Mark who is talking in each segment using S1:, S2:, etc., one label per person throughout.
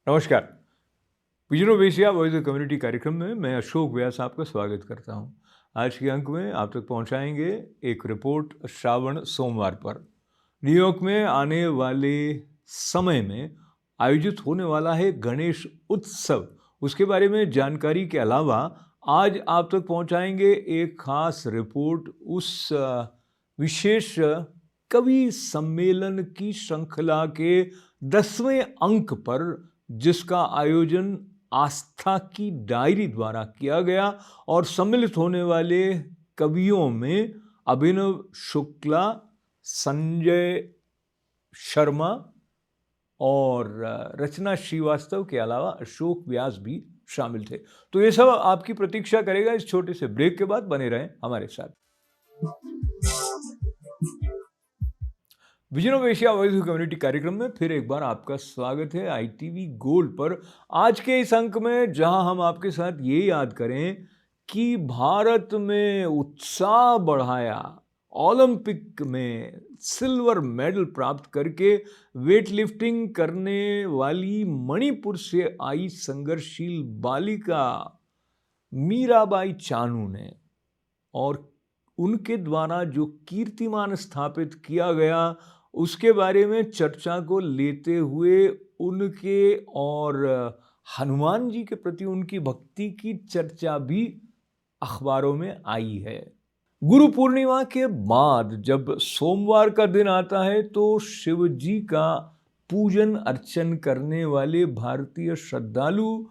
S1: नमस्कार। Vision of Asia voice of community कार्यक्रम में मैं अशोक व्यास आपका स्वागत करता हूं। आज के अंक में आप तक पहुंचाएंगे एक रिपोर्ट श्रावण सोमवार पर। न्यूयॉर्क में आने वाले समय में आयोजित होने वाला है गणेश उत्सव, उसके बारे में जानकारी के अलावा आज आप तक पहुंचाएंगे एक खास रिपोर्ट उस विशेष कवि सम्मेलन की श्रृंखला के 10वें अंक पर, जिसका आयोजन आस्था की डायरी द्वारा किया गया और सम्मिलित होने वाले कवियों में अभिनव शुक्ला, संजय शर्मा और रचना श्रीवास्तव के अलावा अशोक व्यास भी शामिल थे। तो ये सब आपकी प्रतीक्षा करेगा इस छोटे से ब्रेक के बाद। बने रहें हमारे साथ। Vision of Asia voice of community कार्यक्रम में फिर एक बार आपका स्वागत है ITV गोल्ड पर। आज के इस अंक में जहां हम आपके साथ ये याद करें कि भारत में उत्साह बढ़ाया, ओलंपिक में सिल्वर मेडल प्राप्त करके वेट लिफ्टिंग करने वाली मणिपुर से आई संघर्षशील बालिका मीराबाई चानू ने, और उनके द्वारा जो कीर्तिमान स्थापित किया गया उसके बारे में चर्चा को लेते हुए उनके और हनुमान जी के प्रति उनकी भक्ति की चर्चा भी अखबारों में आई है। गुरु पूर्णिमा के बाद जब सोमवार का दिन आता है तो शिव जी का पूजन अर्चन करने वाले भारतीय श्रद्धालु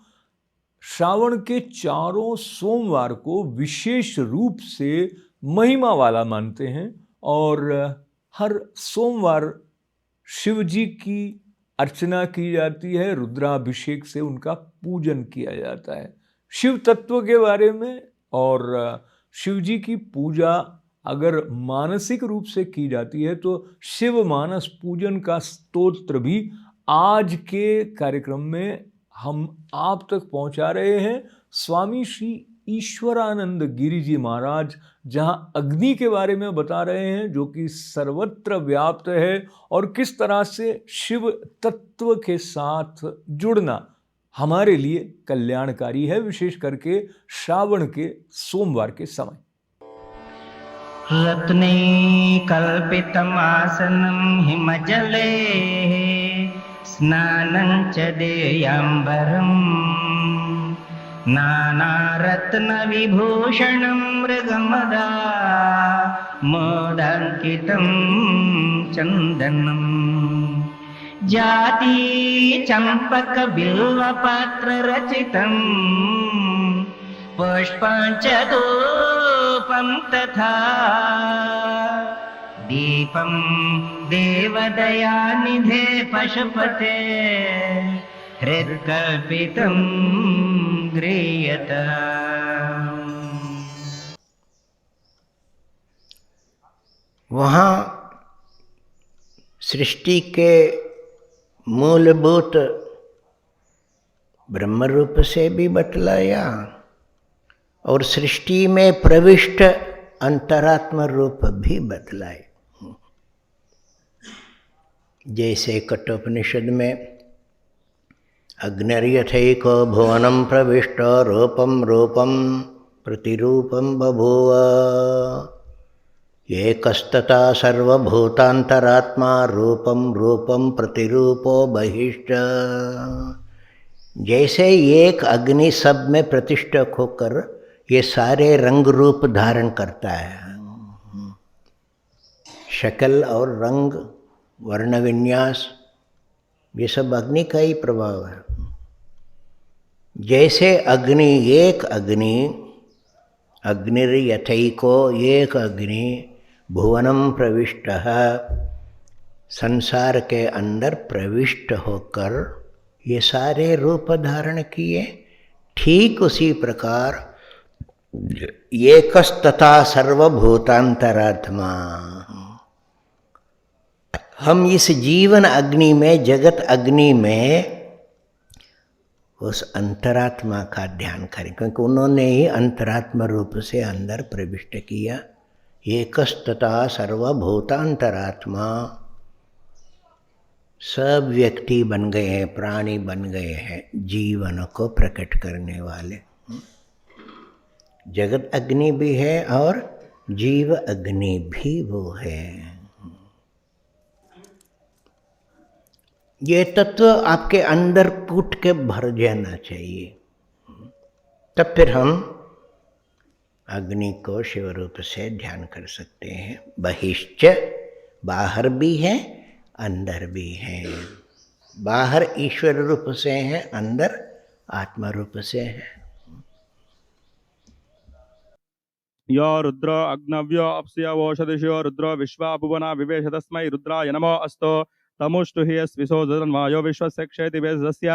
S1: श्रावण के चारों सोमवार को विशेष रूप से महिमा वाला मानते हैं और हर सोमवार शिव जी की अर्चना की जाती है, रुद्राभिषेक से उनका पूजन किया जाता है। शिव तत्व के बारे में और शिव जी की पूजा अगर मानसिक रूप से की जाती है तो शिव मानस पूजन का स्तोत्र भी आज के कार्यक्रम में हम आप तक पहुंचा रहे हैं। स्वामी श्री ईश्वरानंद गिरी जी महाराज जहां अग्नि के बारे में बता रहे हैं, जो कि सर्वत्र व्याप्त है, और किस तरह से शिव तत्व के साथ जुड़ना हमारे लिए कल्याणकारी है, विशेष करके श्रावण के सोमवार के समय।
S2: रत्ने कल्पितम् आसनं हिमजले स्नानं च देयाम्बरम् नानारत्नविभूषणं मृगमदा मोदाङ्कितं चन्दनम् जाति चम्पकबिल्वपात्ररचितं पुष्पाञ्चधूपं तथा दीपं देवदयानिधे पशुपते हृत्कल्पितं गृह्यता।
S3: वहाँ सृष्टि के मूलभूत ब्रह्म रूप से भी बतलाया और सृष्टि में प्रविष्ट अंतरात्म रूप भी बतलाए। जैसे कठोपनिषद में अग्निर्यथैको भुवनं प्रविष्ट रूपं रूपं प्रतिरूपं बभूव एकस्तथा सर्वभूतान्तरात्मा रूपं रूपं प्रतिरूपो बहिश्च। जैसे एक अग्नि सब में प्रतिष्ठा होकर ये सारे रंग रूप धारण करता है, शक्ल और रंग वर्ण विन्यास ये सब अग्नि का ही प्रभाव है। जैसे अग्नि, एक अग्नि, अग्निर्यथैको एक अग्नि भुवनम प्रविष्टः, संसार के अंदर प्रविष्ट होकर ये सारे रूप धारण किए। ठीक उसी प्रकार एकस्तथा सर्वभूतांतरात्मा, हम इस जीवन अग्नि में, जगत अग्नि में उस अंतरात्मा का ध्यान करें, क्योंकि उन्होंने ही अंतरात्मा रूप से अंदर प्रविष्ट किया। एकस्तथा सर्वभूतांतरात्मा, सब व्यक्ति बन गए हैं, प्राणी बन गए हैं, जीवन को प्रकट करने वाले। जगत अग्नि भी है और जीव अग्नि भी वो है। ये तत्व आपके अंदर कूट के भर जाना चाहिए, तब फिर हम अग्नि को शिव रूप से ध्यान कर सकते हैं। बहिश्च, बाहर भी है अंदर भी है। बाहर ईश्वर रूप से है, अंदर आत्मा रूप से है।
S4: यो रुद्र अग्नव्यो अप्स्यवोषदिशो रुद्रो विश्वा भुवना विवेश तस्मै रुद्राय नमो अस्तु। तमुष्टु हि स्विशो जन्मायो विश्वस्य क्षेति वेदस्य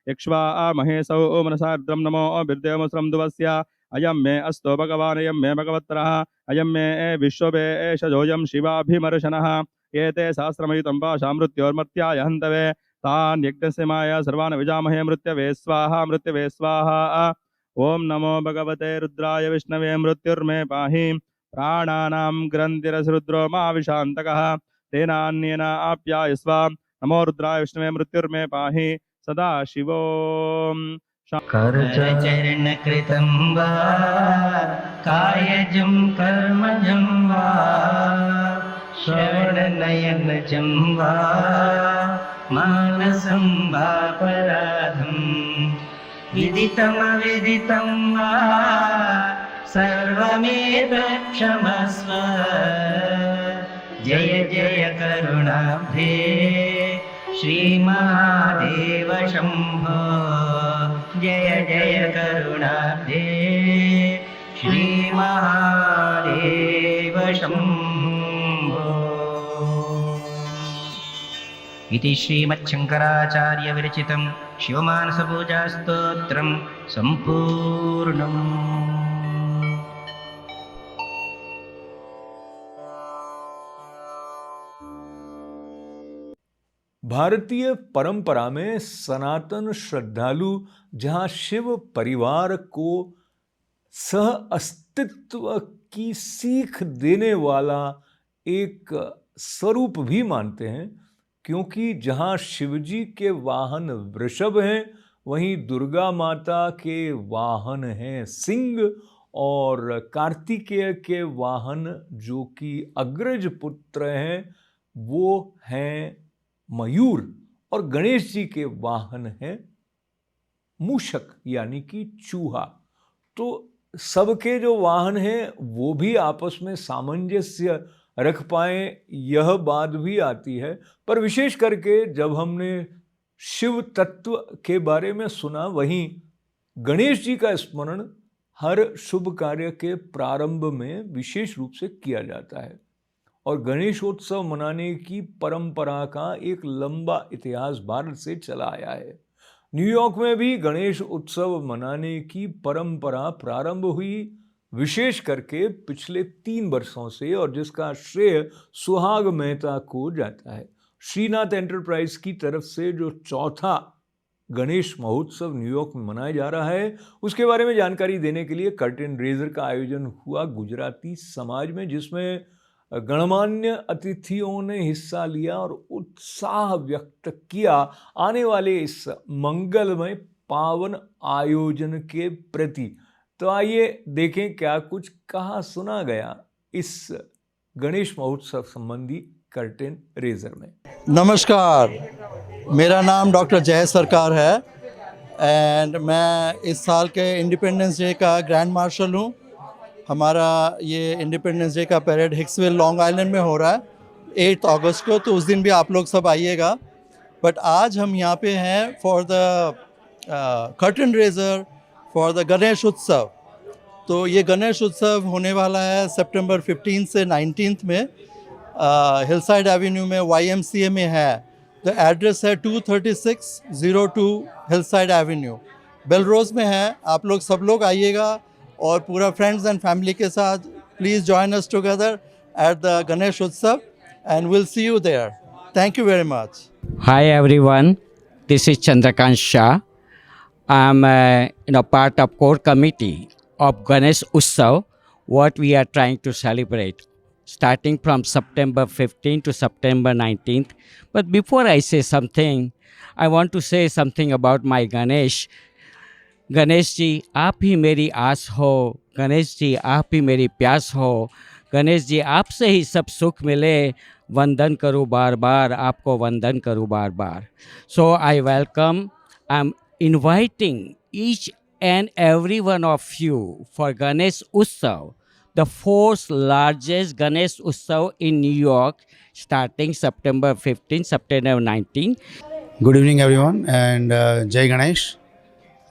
S4: यक्ष्वा महेशौ मनसा रुद्रं नमो बिर्देवस्रं दुवस्य। अयं मे अस्तो भगवान्, अयं मे भगवत्तरः, अयं मे विश्ववे एषजोऽयं शिवाभिमर्शनः। एते सहस्रमयुतं पाशा मृत्योर्मर्त्याय हन्तवे, तान् यज्ञस्य माया सर्वान् विजामहे। मृत्यवे स्वाहा, मृत्यवे स्वाहा। ओम नमो भगवते रुद्राय विष्णवे मृत्युर्मे पाहि। प्राणानां ग्रन्थिरसरुद्रो मा विशान्तकः, तेनान्येन आप्यायस्व। नमो रुद्राय विष्णवे मृत्युर्मे पाहि। सदा शिवो
S2: करचरणकृतं वा कायजं कर्मजं वा श्रवणनयनजं वा मानसं वापराधं विदितमविदितं वा सर्वमेव क्षमस्व। जय जय करुणाब्धे श्रीमहादेव शम्भो, जय जय करुणाब्धे श्रीमहादेव शम्भो। इति श्रीमच्छङ्कराचार्य विरचितं शिवमानसपूजास्तोत्रं सम्पूर्णम्।
S1: भारतीय परंपरा में सनातन श्रद्धालु जहाँ शिव परिवार को सह अस्तित्व की सीख देने वाला एक स्वरूप भी मानते हैं, क्योंकि जहाँ शिवजी के वाहन वृषभ हैं, वहीं दुर्गा माता के वाहन हैं सिंह, और कार्तिकेय के वाहन जो कि अग्रज पुत्र हैं वो हैं मयूर, और गणेश जी के वाहन हैं मूषक यानी कि चूहा। तो सबके जो वाहन हैं वो भी आपस में सामंजस्य रख पाए, यह बात भी आती है। पर विशेष करके जब हमने शिव तत्व के बारे में सुना, वहीं गणेश जी का स्मरण हर शुभ कार्य के प्रारंभ में विशेष रूप से किया जाता है, और गणेशोत्सव मनाने की परंपरा का एक लंबा इतिहास भारत से चला आया है। न्यूयॉर्क में भी गणेश उत्सव मनाने की परंपरा प्रारंभ हुई, विशेष करके पिछले 3 वर्षों से, और जिसका श्रेय सुहाग मेहता को जाता है। श्रीनाथ एंटरप्राइज की तरफ से जो चौथा गणेश महोत्सव न्यूयॉर्क में मनाया जा रहा है, उसके बारे में जानकारी देने के लिए कर्टेन रेजर का आयोजन हुआ गुजराती समाज में, जिसमें गणमान्य अतिथियों ने हिस्सा लिया और उत्साह व्यक्त किया आने वाले इस मंगलमय पावन आयोजन के प्रति। तो आइए देखें क्या कुछ कहा सुना गया इस गणेश महोत्सव संबंधी कर्टेन रेजर में।
S5: नमस्कार, मेरा नाम डॉक्टर जय सरकार है एंड मैं इस साल के इंडिपेंडेंस डे का ग्रैंड मार्शल हूँ। हमारा ये इंडिपेंडेंस डे का परेड हिक्सविल लॉन्ग आइलैंड में हो रहा है 8 अगस्त को, तो उस दिन भी आप लोग सब आइएगा। बट आज हम यहाँ पे हैं for the curtain raiser for the Ganesh उत्सव। तो ये गणेश उत्सव होने वाला है सितंबर 15 से 19 में हिलसाइड एवेन्यू में YMCA में है। द एड्रेस है 23602 हिलसाइड एवेन्यू, बेलरोज में है। आप लोग सब लोग आइएगा और पूरा फ्रेंड्स एंड फैमिली के साथ please join us together at the Ganesh Utsav and will see you there. Thank you very much.
S6: Hi everyone, this is Chandrakant Shah. I'm part of core committee of Ganesh Utsav, what we are trying to celebrate, starting from September 15 to September 19th. But before I say something, I want to say something about my Ganesh. Ganesh ji आप ही मेरी आस हो, गणेश जी आप ही मेरी प्यास हो, गणेश जी आपसे ही सब सुख मिले, वंदन करूँ बार बार, आपको वंदन करूँ बार बार. So I welcome, I am inviting each and every one of you for Ganesh Utsav, the fourth largest Ganesh Utsav in New York, starting September 15, September 19.
S7: Good evening everyone and Jai Ganesh.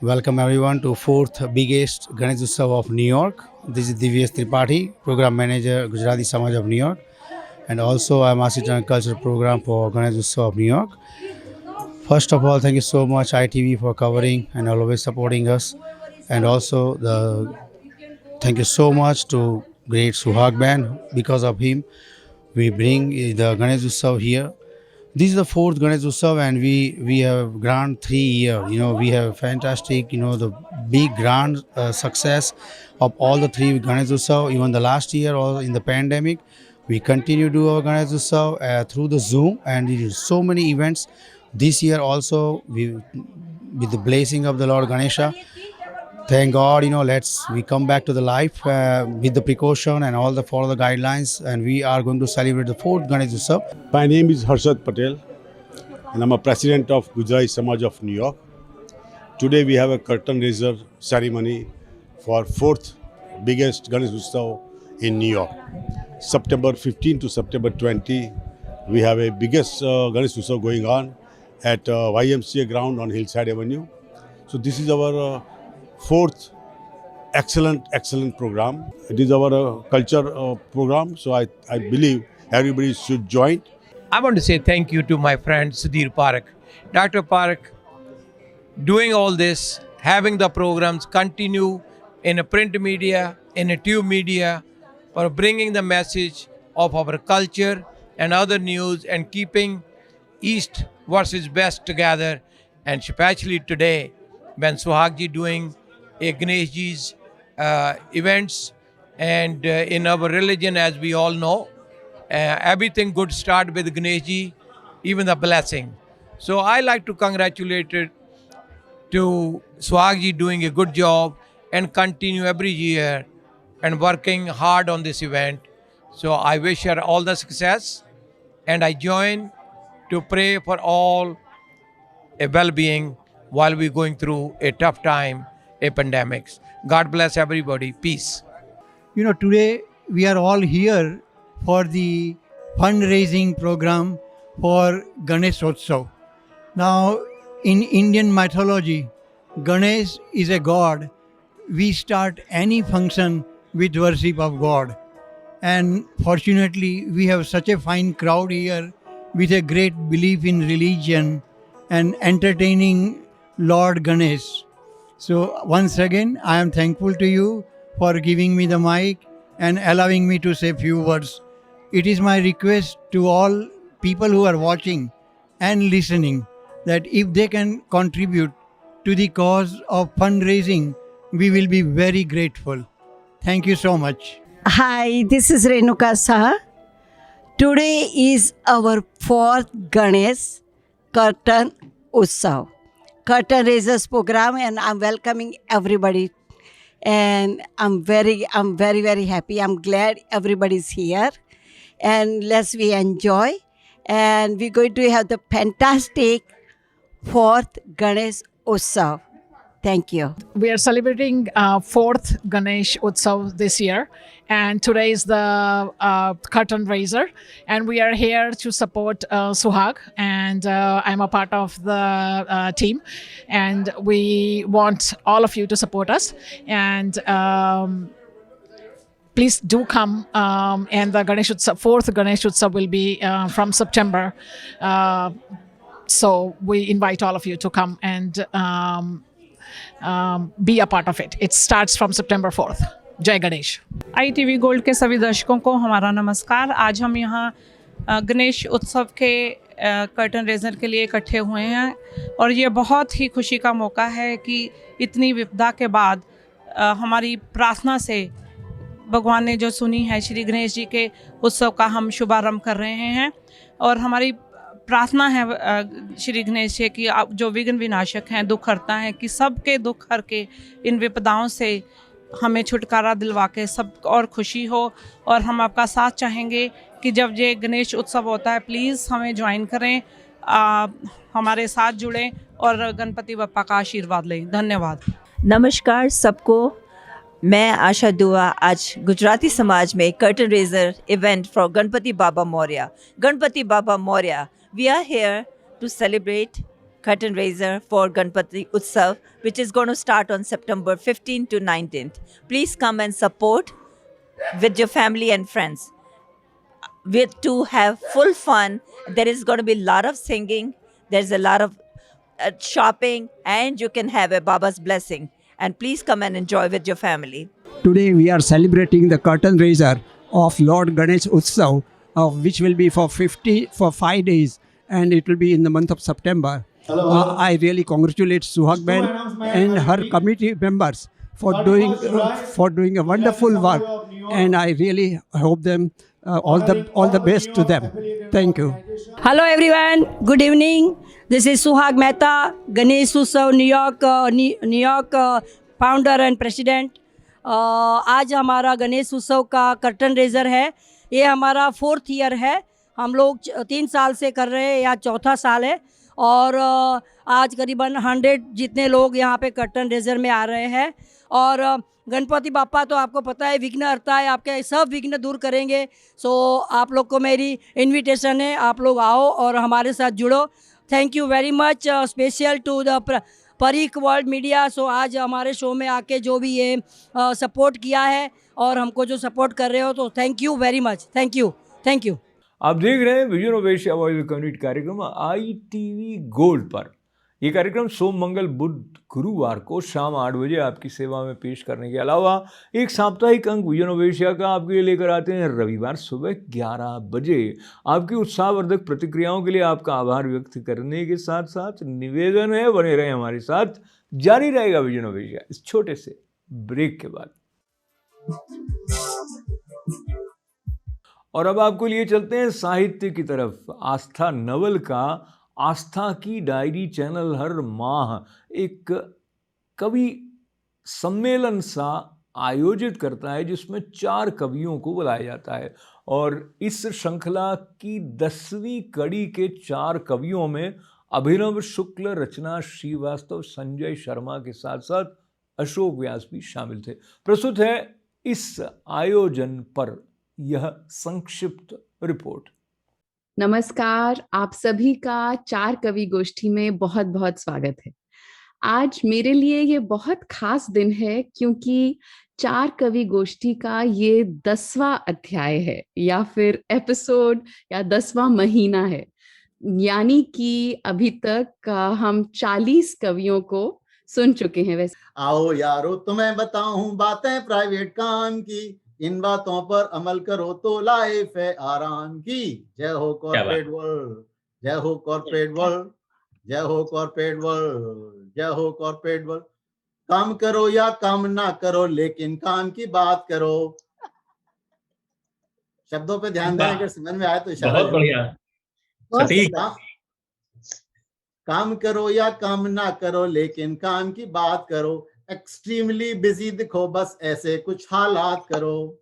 S7: Welcome everyone to fourth biggest Ganesh Utsav of New York. This is Divyesh Tripathi, Program Manager Gujarati Samaj of New York, and also I am Assistant Culture Program for Ganesh Utsav of New York. First of all, thank you so much ITV for covering and always supporting us, and also thank you so much to great Suhag Band. Because of him, we bring the Ganesh Utsav here. This is the fourth Ganesh Utsav, and we have grand 3 year. We have fantastic, the big grand success of all the 3 Ganesh Utsav. Even the last year, or in the pandemic, we continue to do our Ganesh Utsav through the Zoom, and it is so many events. This year also, with the blessing of the Lord Ganesha, thank God, we come back to the life with the precaution and all the follow the guidelines, and we are going to celebrate the fourth Ganesh Utsav.
S8: My name is Harshad Patel, and I'm a president of Gujarati Samaj of New York. Today we have a curtain raiser ceremony for fourth biggest Ganesh Utsav in New York. September 15 to September 20, we have a biggest Ganesh Utsav going on at YMCA ground on Hillside Avenue. So this is our fourth excellent program. It is our culture program, so I believe everybody should join.
S9: I want to say thank you to my friend Sudhir Parak. Dr. Parak, doing all this, having the programs continue in a print media, in a tube media, for bringing the message of our culture and other news and keeping East versus West together. And especially today, when Suhagji doing a Ganeshji's events, and in our religion, as we all know, everything good start with Ganeshji, even the blessing. So I like to congratulate to Suhagji doing a good job and continue every year and working hard on this event. So I wish her all the success, and I join to pray for all a well-being while we're going through a tough time, a pandemic. God bless everybody. Peace.
S10: Today we are all here for the fundraising program for Ganesh Utsav. Now, in Indian mythology, Ganesh is a god. We start any function with worship of God. And fortunately, we have such a fine crowd here with a great belief in religion and entertaining Lord Ganesh. So once again, I am thankful to you for giving me the mic and allowing me to say few words. It is my request to all people who are watching and listening that if they can contribute to the cause of fundraising, we will be very grateful. Thank you so much.
S11: Hi, this is Renuka Saha. Today is our fourth Ganesh Curtain Utsav, Curtain Raisers program, and I'm welcoming everybody. And I'm very happy. I'm glad everybody's here, and we enjoy. And we're going to have the fantastic fourth Ganesh Utsav. Thank you.
S12: We are celebrating fourth Ganesh Utsav this year, and today is the curtain raiser, and we are here to support Suhag, and I'm a part of the team, and we want all of you to support us, and please do come, and the Ganesh Utsav, fourth Ganesh Utsav will be from September, so we invite all of you to come and be a part of it. It starts from September 4th. जय Ganesh.
S13: ITV gold के सभी दर्शकों को हमारा नमस्कार। आज हम यहाँ गणेश उत्सव के कर्टन रेजर के लिए इकट्ठे हुए हैं और ये बहुत ही खुशी का मौका है कि इतनी विपदा के बाद हमारी प्रार्थना से भगवान ने जो सुनी है, श्री गणेश जी के उत्सव का हम शुभारंभ कर रहे हैं। और हमारी प्रार्थना है श्री गणेश जी की, आप जो विघ्न विनाशक हैं, दुख हरता है, कि सबके दुख हर के इन विपदाओं से हमें छुटकारा दिलवा के सब और खुशी हो। और हम आपका साथ चाहेंगे कि जब ये गणेश उत्सव होता है प्लीज़ हमें ज्वाइन करें, हमारे साथ जुड़ें और गणपति बप्पा का आशीर्वाद लें। धन्यवाद।
S14: नमस्कार सबको, मैं आशा दुआ आज गुजराती समाज में curtain raiser event for Ganpati Baba Maurya. Ganpati Baba Maurya, we are here to celebrate curtain raiser for Ganpati Utsav, which is going to start on September 15th to 19th. Please come and support with your family and friends. With to have full fun. There is going to be a lot of singing. There's a lot of shopping, and you can have a Baba's blessing. And please come and enjoy with your family.
S15: Today we are celebrating the curtain raiser of Lord Ganesh Utsav, which will be for 5 days, and it will be in the month of September. I really congratulate Suhag Ben and her committee members for doing a wonderful work, and I really hope them all the best to them. Thank you.
S11: Hello everyone, good evening. This is Suhag Mehta, Ganesh Utsav New York founder and president. आज हमारा गणेश उत्सव का curtain raiser है। ये हमारा 4th year है। हम लोग 3 साल से कर रहे हैं, या 4था साल है। और आज करीबन 100 जितने लोग यहाँ पे कर्टन रेजर में आ रहे हैं। और गणपति बापा तो आपको पता है विघ्न हरता है, आपके सब विघ्न दूर करेंगे। सो आप लोग को मेरी इनविटेशन है, आप लोग आओ और हमारे साथ जुड़ो। Thank you very much, special to the Pareek world media. So आज हमारे शो में आके जो भी ये सपोर्ट किया है और हमको जो सपोर्ट कर रहे हो, तो thank you very much. Thank you.
S1: आप देख रहे हैं vision of Asia voice community कार्यक्रम ITV गोल्ड पर। ये कार्यक्रम सोम, मंगल, बुध, गुरुवार को शाम 8 बजे आपकी सेवा में पेश करने के अलावा एक साप्ताहिक अंक विजन ऑफ एशिया का आपके लिए लेकर आते हैं रविवार सुबह 11 बजे। आपकी उत्साहवर्धक प्रतिक्रियाओं के लिए आपका आभार व्यक्त करने के साथ साथ निवेदन है, बने रहें हमारे साथ। जारी रहेगा विजन ऑफ एशिया इस छोटे से ब्रेक के बाद। और अब आपको लिए चलते हैं साहित्य की तरफ। आस्था नवल का आस्था की डायरी चैनल हर माह एक कवि सम्मेलन सा आयोजित करता है, जिसमें 4 कवियों को बुलाया जाता है। और इस श्रृंखला की 10वीं कड़ी के 4 कवियों में अभिनव शुक्ल, रचना श्रीवास्तव, संजय शर्मा के साथ साथ अशोक व्यास भी शामिल थे। प्रस्तुत है इस आयोजन पर यह संक्षिप्त रिपोर्ट।
S16: नमस्कार, आप सभी का 4 कवि गोष्ठी में बहुत बहुत स्वागत है। आज मेरे लिए ये बहुत खास दिन है, क्योंकि 4 कवि गोष्ठी का ये 10वां अध्याय है, या फिर एपिसोड, या 10वां महीना है। यानी कि अभी तक हम 40 कवियों को सुन चुके हैं। वैसे
S17: आओ यारो तुम्हें बताऊं बातें प्राइवेट काम की, इन बातों पर अमल करो तो लाइफ है आराम की। जय हो कॉर्पोरेट वर्ल्ड, जय हो कॉर्पोरेट वर्ल्ड, जय हो कॉर्पोरेट वर्ल्ड, जय हो कॉर्पोरेट वर्ल्ड। काम करो या काम ना करो, लेकिन काम की बात करो। शब्दों पे ध्यान दें, अगर समझ में आए तो इशारा।
S2: बहुत बढ़िया।
S17: काम करो या काम ना करो, लेकिन काम की बात करो। एक्सट्रीमली बिजी दिखो, बस ऐसे कुछ हालात करो।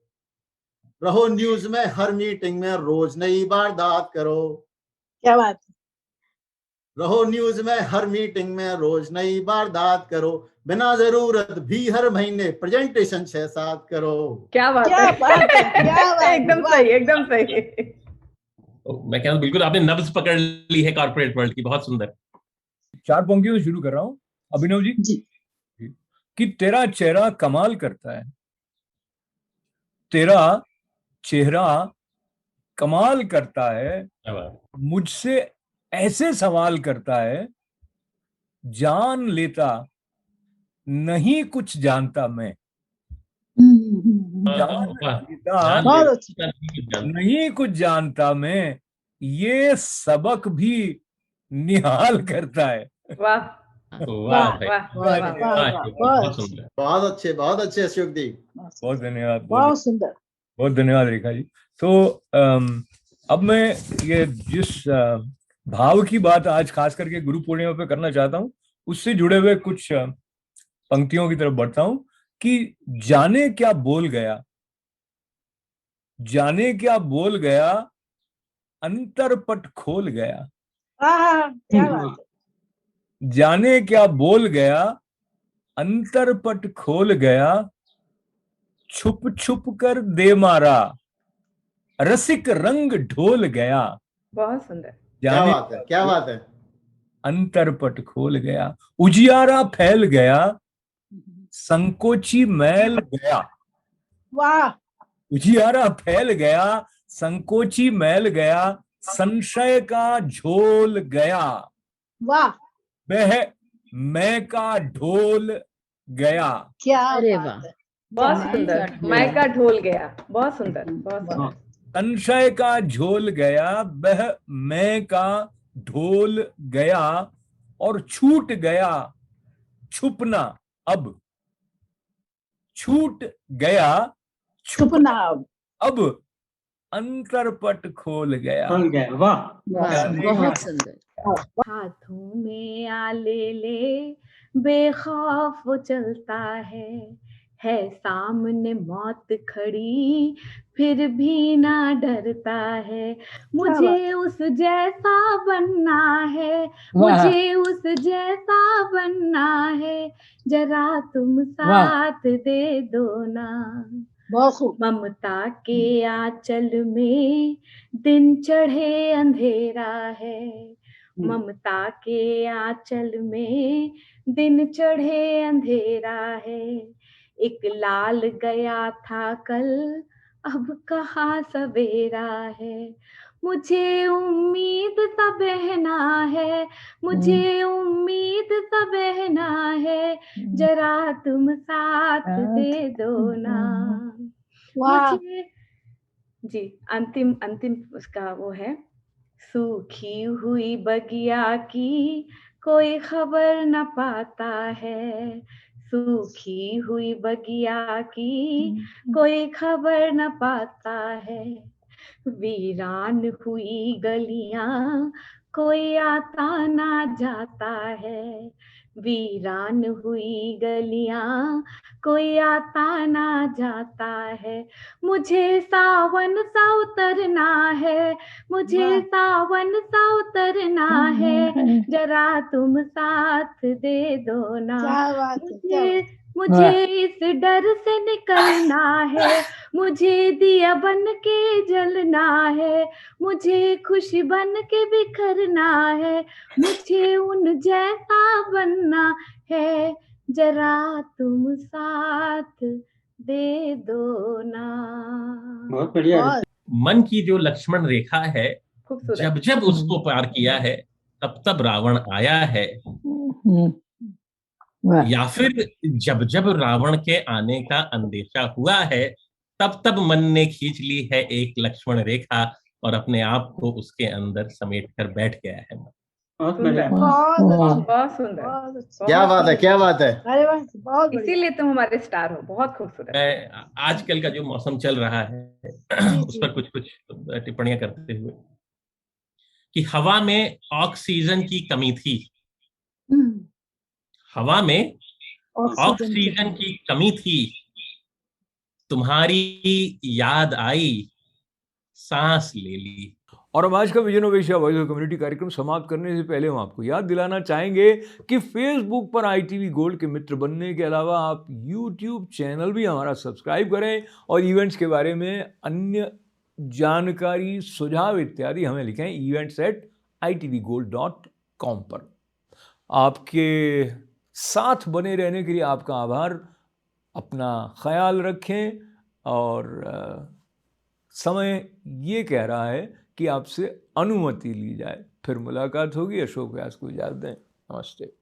S17: रहो न्यूज में हर मीटिंग में, रोज नई वारदात करो।
S18: क्या बात है।
S17: रहो न्यूज में हर मीटिंग में, रोज नई वारदात करो, बिना जरूरत भी हर महीने प्रेजेंटेशन 6-7 करो।
S18: क्या बात
S2: क्या
S18: है,
S2: बात है, क्या बात है,
S18: एकदम
S2: वाह।
S18: सही, एकदम सही।
S19: मैं कह रहा हूं बिल्कुल आपने नब्ज पकड़ ली है कॉर्पोरेट वर्ल्ड की, बहुत सुंदर।
S1: 4 पंक्तियों से शुरू कर रहा हूं। अभिनव जी कि तेरा चेहरा कमाल करता है, तेरा चेहरा कमाल करता है, मुझसे ऐसे सवाल करता है, जान लेता नहीं कुछ जानता मैं, जान लेता नहीं कुछ जानता मैं, ये सबक भी निहाल करता है।
S18: वाह
S19: वाह भाई,
S17: बहुत अच्छे अशोक जी,
S1: बहुत धन्यवाद,
S2: बहुत सुंदर,
S1: बहुत धन्यवाद रेखा जी। तो अब मैं ये जिस भाव की बात आज खास करके गुरु पूर्णिमा पे करना चाहता हूँ, उससे जुड़े हुए कुछ पंक्तियों की तरफ बढ़ता हूँ कि जाने क्या बोल गया, जाने क्या बोल गया, अंतरपट खोल गया।
S2: क्या बात है,
S1: जाने क्या बोल गया, अंतरपट खोल गया, छुप छुप कर दे मारा, रसिक रंग ढोल गया।
S18: बहुत सुंदर,
S17: क्या बात है, क्या बात है।
S1: अंतरपट खोल गया, उजियारा फैल गया, संकोची मैल गया।
S2: वाह,
S1: उजियारा फैल गया, संकोची मैल गया, संशय का झोल गया,
S2: वाह,
S1: वह मैं का ढोल गया।
S2: क्या
S18: अरे
S2: बात
S18: वाह,
S2: है,
S18: बहुत सुंदर, मायका ढोल गया, बहुत सुंदर, बहुत सुंदर।
S1: संशय का झोल गया, वह मैं का ढोल गया, और छूट गया छुपना अब, छूट गया
S2: छुपना
S1: अब, अंतरपट खोल गया।
S18: वाह, बहुत सुंदर। हाथों में आले ले बेखौफ वो चलता है सामने मौत खड़ी फिर भी ना डरता है। मुझे उस जैसा बनना है, मुझे उस जैसा बनना है, जरा तुम साथ दे दो ना। ममता के आंचल में दिन चढ़े अंधेरा है, ममता के आंचल में दिन चढ़े अंधेरा है। एक लाल गया था कल, अब कहाँ सवेरा है। मुझे उम्मीद सा बहना है, मुझे उम्मीद सा बहना है, जरा तुम साथ दे दो ना। मुझे जी अंतिम अंतिम उसका वो है, सूखी हुई बगिया की कोई खबर न पाता है, सूखी हुई बगिया की कोई खबर न पाता है। वीरान हुई गलियां कोई आता ना जाता है, वीरान हुई गलियां कोई आता ना जाता है। मुझे सावन सा उतरना है, मुझे सावन सा उतरना है, जरा तुम साथ दे दो ना। मुझे इस डर से निकलना है, मुझे दिया बन के जलना है, मुझे खुशी बन के बिखरना है, मुझे उन जैसा बनना है, जरा तुम साथ दे दो ना।
S19: बहुत बढ़िया। मन की जो लक्ष्मण रेखा है, जब जब उसको पार किया है तब तब रावण आया है, या फिर जब जब रावण के आने का अंदेशा हुआ है तब तब मन ने खींच ली है एक लक्ष्मण रेखा और अपने आप को उसके अंदर समेट कर बैठ गया है।
S18: बहुत सुंदर,
S17: क्या बात है, क्या बात है।
S2: अरे वाह, बहुत बढ़िया।
S18: इसीलिए तुम हमारे स्टार हो, बहुत खूबसूरत।
S19: मैं आजकल का जो मौसम चल रहा है उस पर कुछ कुछ टिप्पणियां करते हुए कि हवा में ऑक्सीजन की कमी थी, हवा में ऑक्सीजन की कमी थी, तुम्हारी याद आई सांस ले ली।
S1: और हम आज का vision of Asia voice of community कार्यक्रम समाप्त करने से पहले हम आपको याद दिलाना चाहेंगे कि फेसबुक पर ITV गोल्ड के मित्र बनने के अलावा आप यूट्यूब चैनल भी हमारा सब्सक्राइब करें और इवेंट्स के बारे में अन्य जानकारी, सुझाव इत्यादि हमें लिखें events@itvgold.com पर। आपके साथ बने रहने के लिए आपका आभार। अपना ख्याल रखें और समय ये कह रहा है कि आपसे अनुमति ली जाए। फिर मुलाकात होगी। अशोक व्यास को इजाज़त दें। नमस्ते।